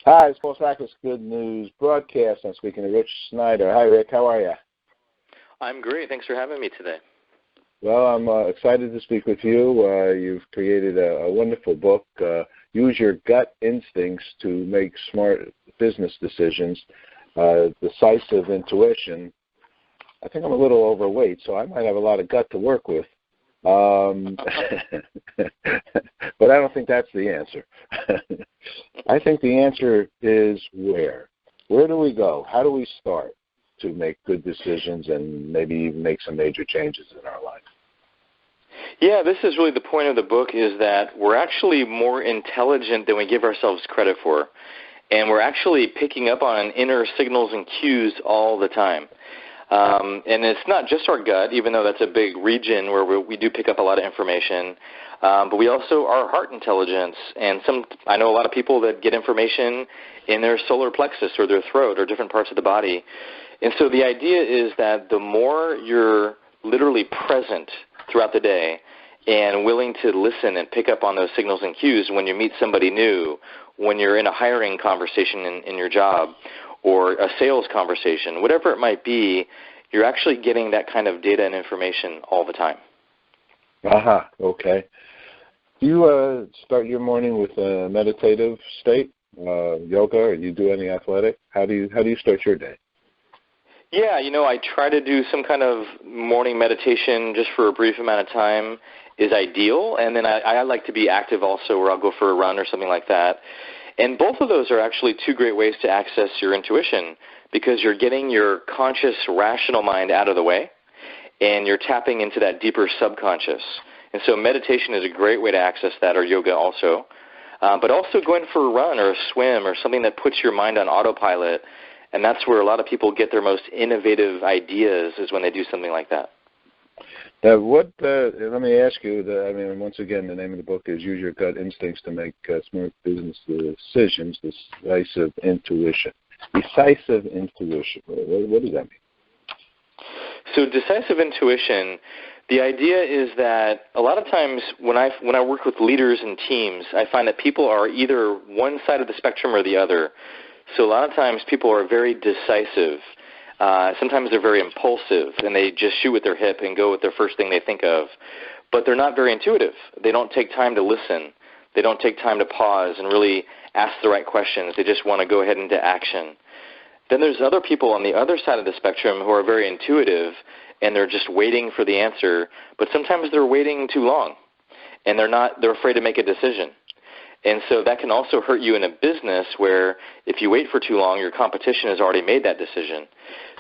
Hi, it's Paul Sackers, Good News Broadcast. I'm speaking to Rich Snyder. Hi, Rick. How are you? I'm great. Thanks for having me today. Well, I'm excited to speak with you. You've created a wonderful book, Use Your Gut Instincts to Make Smart Business Decisions, Decisive Intuition. I think I'm a little overweight, so I might have a lot of gut to work with. But I don't think that's the answer. I think the answer is where. Where do we go? How do we start to make good decisions and maybe even make some major changes in our life? Yeah, this is really the point of the book, is that we're actually more intelligent than we give ourselves credit for. And we're actually picking up on inner signals and cues all the time. And it's not just our gut, even though that's a big region where we do pick up a lot of information, but we also, our heart intelligence, and I know a lot of people that get information in their solar plexus or their throat or different parts of the body. And so the idea is that the more you're literally present throughout the day and willing to listen and pick up on those signals and cues when you meet somebody new, when you're in a hiring conversation in your job, or a sales conversation, whatever it might be, you're actually getting that kind of data and information all the time. Aha, okay. Do you start your morning with a meditative state, yoga, or you do any athletic? How do you start your day? Yeah, I try to do some kind of morning meditation just for a brief amount of time is ideal, and then I like to be active also, where I'll go for a run or something like that. And both of those are actually two great ways to access your intuition, because you're getting your conscious, rational mind out of the way, and you're tapping into that deeper subconscious. And so meditation is a great way to access that, or yoga also. But also going for a run or a swim or something that puts your mind on autopilot, and that's where a lot of people get their most innovative ideas, is when they do something like that. Now, let me ask you, once again, the name of the book is Use Your Gut Instincts to Make Smart Business Decisions, Decisive Intuition. Decisive Intuition, what does that mean? So decisive intuition, the idea is that a lot of times when I work with leaders and teams, I find that people are either one side of the spectrum or the other. So a lot of times people are very decisive. Sometimes they're very impulsive, and they just shoot with their hip and go with their first thing they think of. But they're not very intuitive. They don't take time to listen. They don't take time to pause and really ask the right questions. They just want to go ahead into action. Then there's other people on the other side of the spectrum who are very intuitive, and they're just waiting for the answer. But sometimes they're waiting too long, and they're afraid to make a decision. And so that can also hurt you in a business where if you wait for too long, your competition has already made that decision.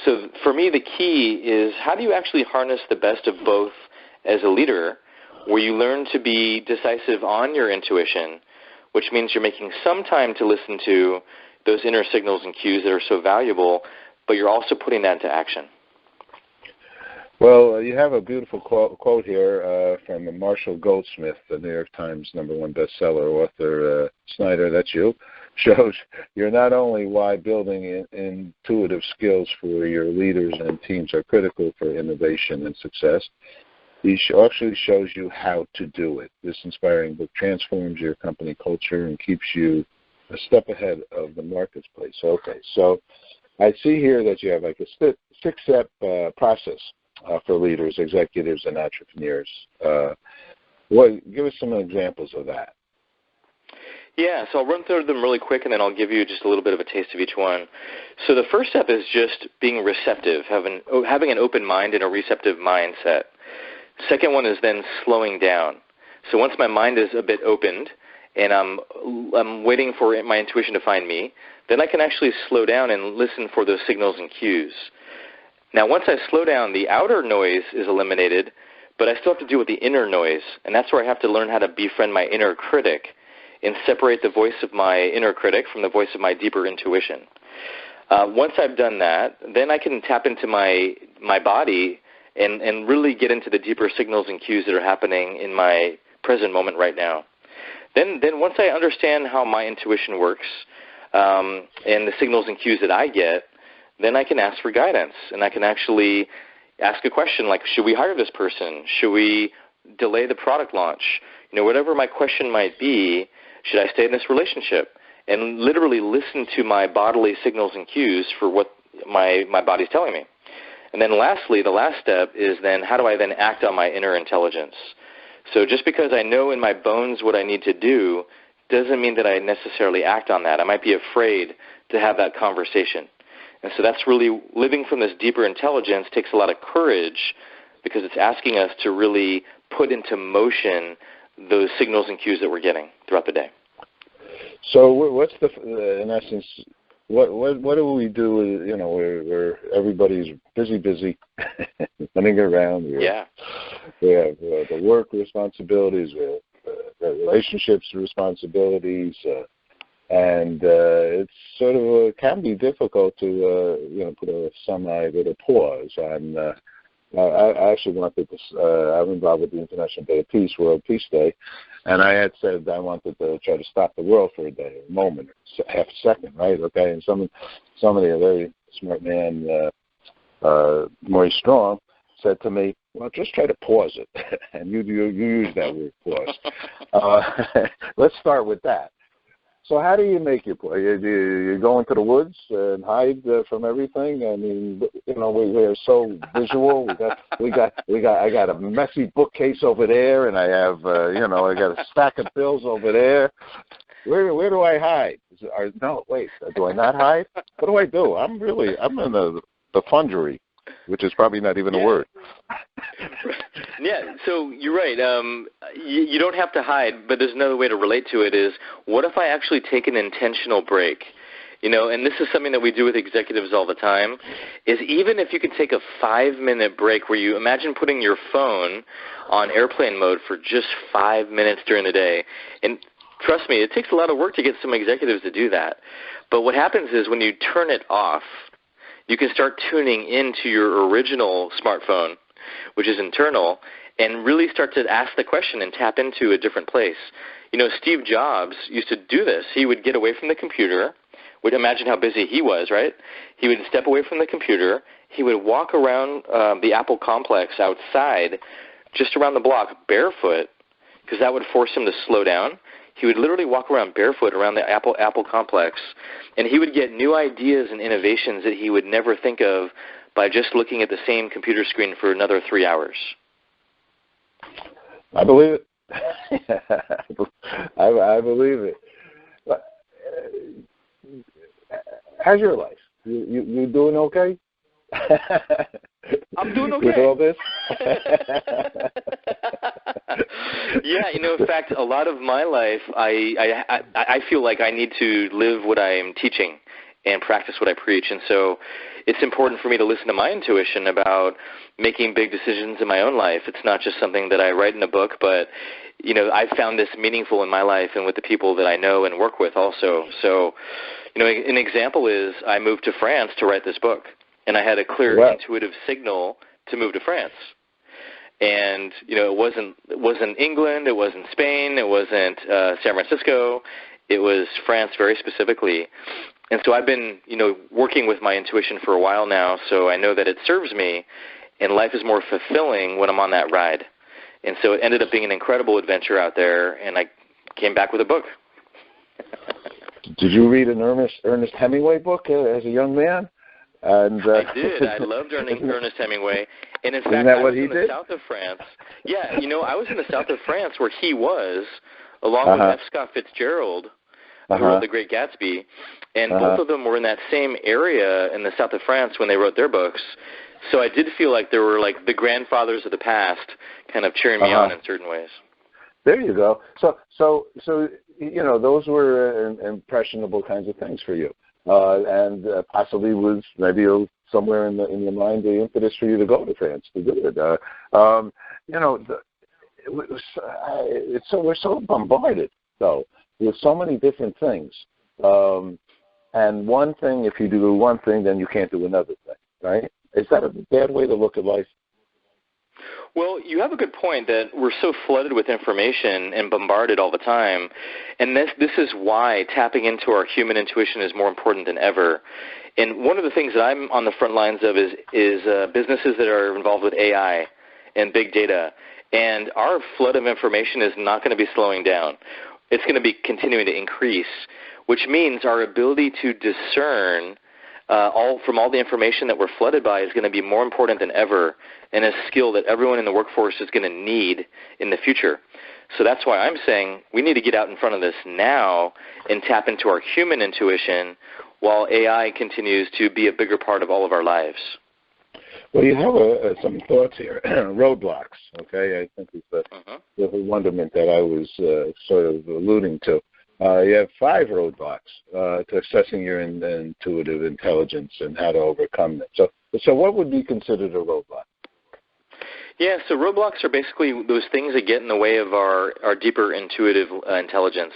So for me, the key is, how do you actually harness the best of both as a leader, where you learn to be decisive on your intuition, which means you're making some time to listen to those inner signals and cues that are so valuable, but you're also putting that into action. Well, you have a beautiful quote here from Marshall Goldsmith, the New York Times #1 bestseller author. Snyder, that's you, shows you're not only why building intuitive skills for your leaders and teams are critical for innovation and success. He actually shows you how to do it. This inspiring book transforms your company culture and keeps you a step ahead of the marketplace. Okay, so I see here that you have like a six-step process for leaders, executives, and entrepreneurs. Give us some examples of that. Yeah, so I'll run through them really quick, and then I'll give you just a little bit of a taste of each one. So the first step is just being receptive, having an open mind and a receptive mindset. Second one is then slowing down. So once my mind is a bit opened and I'm waiting for my intuition to find me, then I can actually slow down and listen for those signals and cues. Now, once I slow down, the outer noise is eliminated, but I still have to deal with the inner noise, and that's where I have to learn how to befriend my inner critic and separate the voice of my inner critic from the voice of my deeper intuition. Once I've done that, then I can tap into my body and really get into the deeper signals and cues that are happening in my present moment right now. Then once I understand how my intuition works and the signals and cues that I get, then I can ask for guidance, and I can actually ask a question like, should we hire this person? Should we delay the product launch? Whatever my question might be, should I stay in this relationship? and literally listen to my bodily signals and cues for what my body's telling me. And then lastly, the last step is then how do I then act on my inner intelligence? So just because I know in my bones what I need to do doesn't mean that I necessarily act on that. I might be afraid to have that conversation. And so that's really living from this deeper intelligence takes a lot of courage because it's asking us to really put into motion those signals and cues that we're getting throughout the day. So what's in essence, what do we do? You know, where everybody's busy, running around. We have the work responsibilities, we have the relationships responsibilities, and it's sort of can be difficult to put a bit of pause on. I actually wanted to. I'm involved with the International Day of Peace, World Peace Day, and I had said I wanted to try to stop the world for a day, a moment, half a second, right? Okay, and somebody, a very smart man, Maurice Strong, said to me, "Well, just try to pause it," and you use that word, pause. Let's start with that. So how do you make your play? You go into the woods and hide from everything. I mean, we're so visual. I got a messy bookcase over there, and I have, I got a stack of bills over there. Where do I hide? No, wait, do I not hide? What do I do? I'm in the fundery, which is probably not even a word. Yeah, so you're right. You don't have to hide, but there's another way to relate to it is, what if I actually take an intentional break? And this is something that we do with executives all the time, is even if you could take a 5-minute break where you imagine putting your phone on airplane mode for just 5 minutes during the day. And trust me, it takes a lot of work to get some executives to do that. But what happens is when you turn it off, you can start tuning into your original smartphone, which is internal, and really start to ask the question and tap into a different place. Steve Jobs used to do this. He would get away from the computer. Would imagine how busy he was, right? He would step away from the computer. He would walk around the Apple complex outside, just around the block, barefoot, because that would force him to slow down. He would literally walk around barefoot around the Apple complex, and he would get new ideas and innovations that he would never think of by just looking at the same computer screen for another 3 hours. I believe it. I believe it. How's your life? You doing okay? I'm doing okay. With all this? Yeah, in fact, a lot of my life, I feel like I need to live what I am teaching and practice what I preach. And so it's important for me to listen to my intuition about making big decisions in my own life. It's not just something that I write in a book, but, I found this meaningful in my life and with the people that I know and work with also. So, an example is I moved to France to write this book, and I had a clear intuitive signal to move to France. And, it wasn't England, it wasn't Spain, it wasn't San Francisco, it was France very specifically. And so I've been, working with my intuition for a while now, so I know that it serves me, and life is more fulfilling when I'm on that ride. And so it ended up being an incredible adventure out there, and I came back with a book. Did you read an Ernest Hemingway book as a young man? And I did. I loved Ernest Hemingway. And in fact, I was in the south of France. Yeah, I was in the south of France where he was, along with F. Scott Fitzgerald, who wrote The Great Gatsby. And both of them were in that same area in the south of France when they wrote their books. So I did feel like there were like the grandfathers of the past kind of cheering me on in certain ways. There you go. So those were impressionable kinds of things for you. And possibly was maybe somewhere in your mind the impetus for you to go to France to do it. We're so bombarded though with so many different things. And one thing, if you do one thing, then you can't do another thing, right? Is that a bad way to look at life? Well, you have a good point that we're so flooded with information and bombarded all the time, and this is why tapping into our human intuition is more important than ever. And one of the things that I'm on the front lines of is businesses that are involved with AI and big data, and our flood of information is not going to be slowing down. It's going to be continuing to increase. which means our ability to discern from all the information that we're flooded by is going to be more important than ever, and a skill that everyone in the workforce is going to need in the future. So that's why I'm saying we need to get out in front of this now and tap into our human intuition while AI continues to be a bigger part of all of our lives. Well, you have some thoughts here. Roadblocks, okay? I think it's the wonderment that I was sort of alluding to. You have 5 roadblocks to assessing your intuitive intelligence and how to overcome them. So what would be considered a roadblock? Yeah, so roadblocks are basically those things that get in the way of our deeper intuitive intelligence.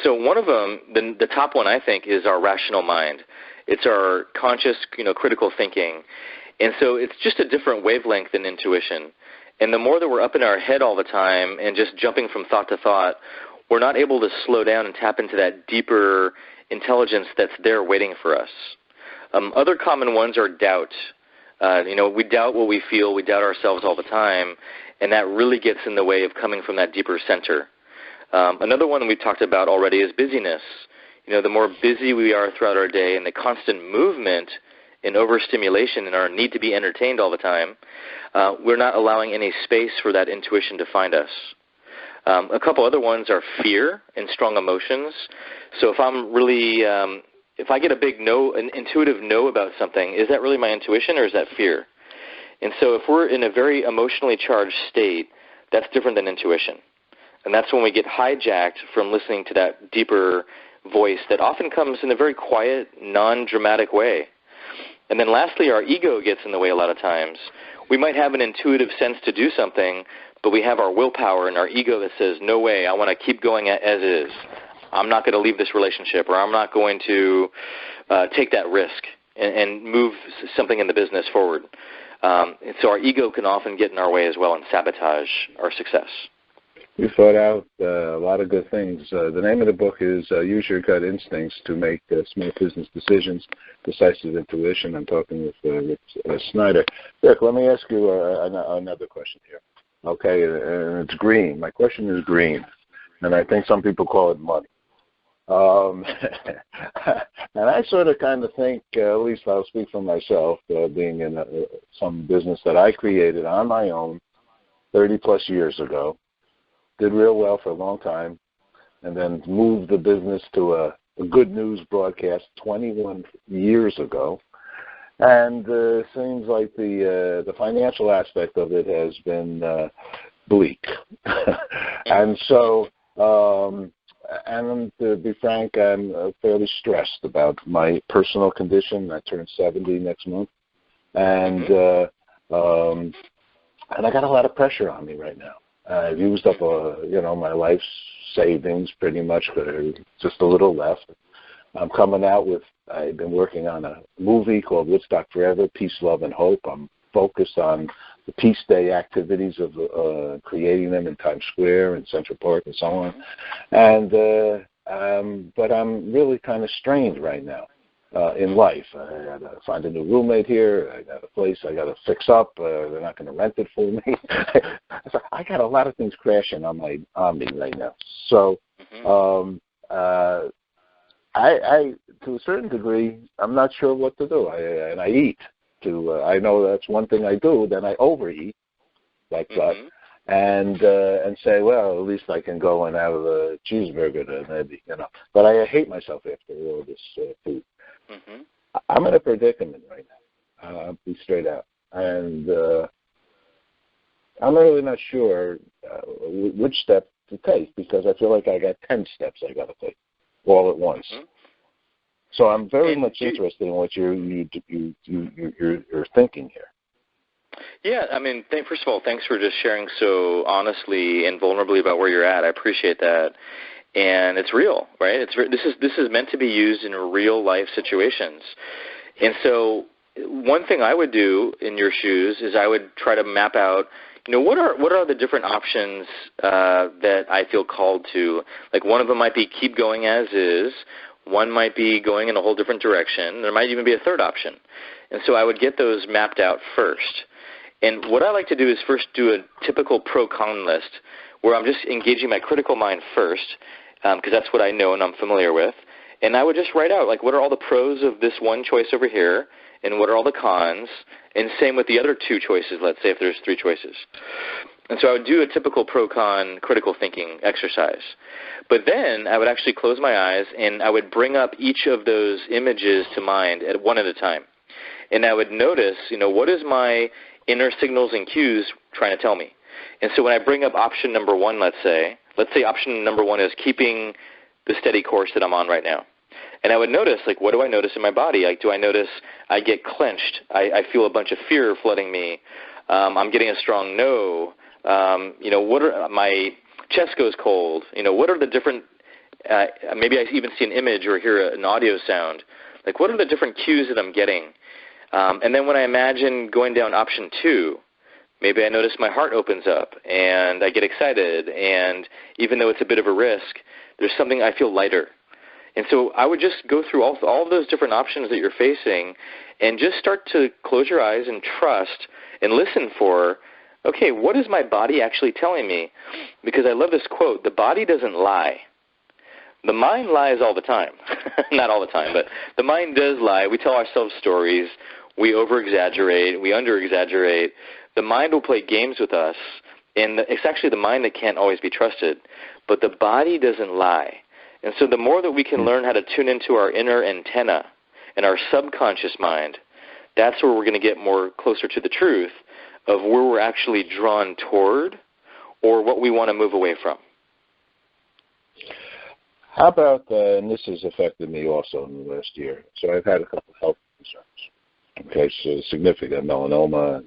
So one of them, the top one I think, is our rational mind. It's our conscious, critical thinking. And so it's just a different wavelength than intuition. And the more that we're up in our head all the time and just jumping from thought to thought, we're not able to slow down and tap into that deeper intelligence that's there waiting for us. Other common ones are doubt. We doubt what we feel, we doubt ourselves all the time, and that really gets in the way of coming from that deeper center. Another one we've talked about already is busyness. The more busy we are throughout our day and the constant movement and overstimulation and our need to be entertained all the time, we're not allowing any space for that intuition to find us. A couple other ones are fear and strong emotions. So if I'm really if I get a big an intuitive no about something, is that really my intuition or is that fear? And so if we're in a very emotionally charged state, that's different than intuition. And that's when we get hijacked from listening to that deeper voice that often comes in a very quiet, non-dramatic way. And then lastly, our ego gets in the way a lot of times. We might have an intuitive sense to do something, but we have our willpower and our ego that says, no way, I want to keep going as is. I'm not going to leave this relationship, or I'm not going to take that risk and move something in the business forward. And so our ego can often get in our way as well and sabotage our success. You thought out a lot of good things. The name of the book is Use Your Gut Instincts to Make Smart Business Decisions, Decisive Intuition. I'm talking with Snyder. Rick, let me ask you another question here. Okay, and it's green. My question is green, and I think some people call it money. And I sort of kind of think, at least I'll speak for myself, being in some business that I created on my own 30-plus years ago, did real well for a long time, and then moved the business to a good news broadcast 21 years ago. And it seems like the financial aspect of it has been bleak. And so, and to be frank, I'm fairly stressed about my personal condition. I turn 70 next month. And I got a lot of pressure on me right now. I've used up, my life savings pretty much, just a little left. I'm coming out with, I've been working on a movie called Woodstock Forever, Peace, Love, and Hope. I'm focused on the Peace Day activities of creating them in Times Square and Central Park and so on. And but I'm really kind of strained right now in life. I got to find a new roommate here. I got a place I got to fix up. They're not going to rent it for me. I got a lot of things crashing on me right now. So I to a certain degree, I'm not sure what to do. I eat. I know that's one thing I do. Then I overeat, like that, and say, well, at least I can go and have a cheeseburger, maybe, But I hate myself after all this food. I'm in a predicament right now. I'll be straight out, and I'm really not sure which step to take because I feel like I got 10 steps I got to take all at once. So I'm very much interested in what you're thinking here. Yeah, I mean, first of all, thanks for just sharing so honestly and vulnerably about where you're at. I appreciate that, and it's real, right? This is meant to be used in real life situations, and so one thing I would do in your shoes is I would try to map out, what are the different options that I feel called to? Like one of them might be keep going as is. One might be going in a whole different direction. There might even be a third option. And so I would get those mapped out first. And what I like to do is first do a typical pro-con list where I'm just engaging my critical mind first because that's what I know and I'm familiar with. And I would just write out, like, what are all the pros of this one choice over here, and what are all the cons, and same with the other two choices, let's say if there's three choices. And so I would do a typical pro-con critical thinking exercise. But then I would actually close my eyes, and I would bring up each of those images to mind one at a time. And I would notice, what is my inner signals and cues trying to tell me? And so when I bring up option number one, let's say option number one is keeping the steady course that I'm on right now. And I would notice, like, what do I notice in my body? Like, do I notice I get clenched? I feel a bunch of fear flooding me. I'm getting a strong no. My chest goes cold. What are the different, maybe I even see an image or hear an audio sound. Like, what are the different cues that I'm getting? And then when I imagine going down option two, maybe I notice my heart opens up and I get excited. And even though it's a bit of a risk, there's something I feel lighter. And so I would just go through all of those different options that you're facing and just start to close your eyes and trust and listen for, okay, what is my body actually telling me? Because I love this quote, the body doesn't lie. The mind lies all the time. Not all the time, but the mind does lie. We tell ourselves stories. We over-exaggerate. We under-exaggerate. The mind will play games with us, and it's actually the mind that can't always be trusted. But the body doesn't lie. And so the more that we can learn how to tune into our inner antenna and our subconscious mind, that's where we're going to get more closer to the truth of where we're actually drawn toward or what we want to move away from. How about, and this has affected me also in the last year, so I've had a couple of health concerns. Okay, so significant melanoma,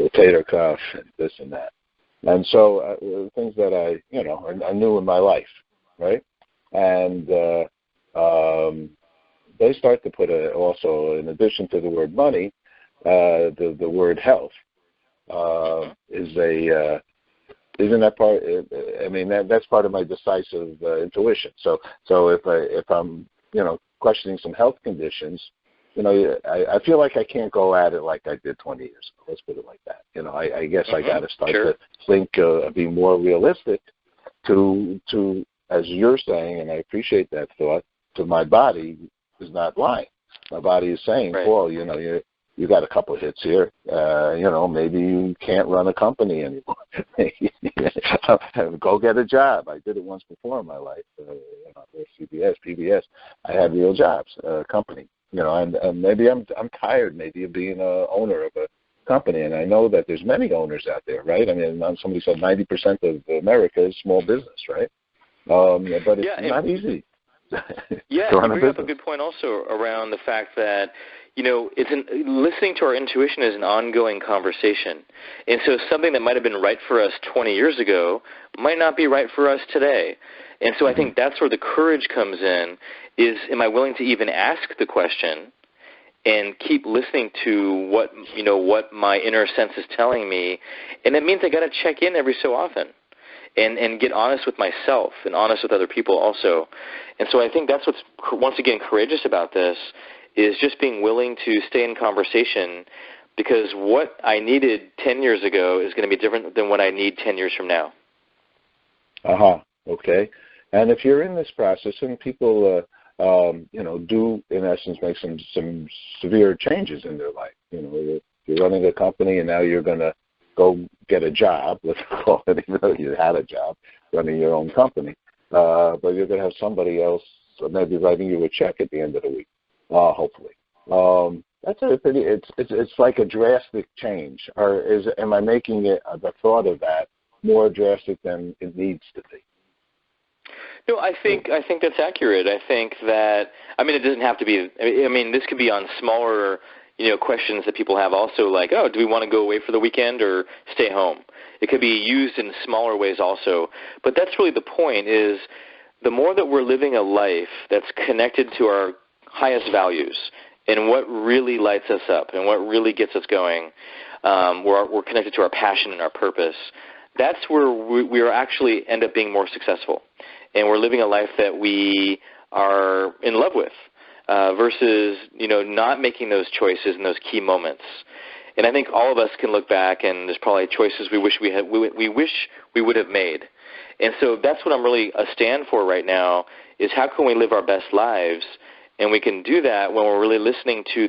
rotator cuff, and this and that. And so things that I knew in my life, right? And they start to put also, in addition to the word money, the word health isn't that part? I mean, that's part of my decisive intuition. So if I'm questioning some health conditions, I feel like I can't go at it like I did 20 years ago. Let's put it like that. I guess I got to start to think, be more realistic to, as you're saying, and I appreciate that thought, to my body is not lying. My body is saying, right, Paul, you got a couple of hits here. Maybe you can't run a company anymore. Go get a job. I did it once before in my life. CBS, PBS. I had real jobs, company. And maybe I'm tired maybe of being an owner of a company, and I know that there's many owners out there, right? I mean, somebody said 90% of America is small business, right? But it's not easy. Yeah, you bring up a good point also around the fact that, listening to our intuition is an ongoing conversation. And so something that might have been right for us 20 years ago might not be right for us today. And so I think that's where the courage comes in, is am I willing to even ask the question and keep listening to what my inner sense is telling me. And it means I got to check in every so often and get honest with myself and honest with other people also. And so I think that's what's, once again, courageous about this, is just being willing to stay in conversation, because what I needed 10 years ago is going to be different than what I need 10 years from now. Okay. And if you're in this process and people, do, in essence, make some severe changes in their life, you're running a company and now you're going to go get a job, let's call it, even though you had a job running your own company, but you're going to have somebody else maybe writing you a check at the end of the week, hopefully. That's it's like a drastic change, or am I making it, the thought of that, more drastic than it needs to be? No, I think that's accurate. I think that, it doesn't have to be, this could be on smaller, questions that people have also, like, oh, do we want to go away for the weekend or stay home? It could be used in smaller ways also. But that's really the point, is the more that we're living a life that's connected to our highest values and what really lights us up and what really gets us going, we're connected to our passion and our purpose, that's where we are actually end up being more successful. And we're living a life that we are in love with, versus, not making those choices in those key moments. And I think all of us can look back, and there's probably choices we wish we would have made. And so that's what I'm really a stand for right now, is how can we live our best lives? And we can do that when we're really listening to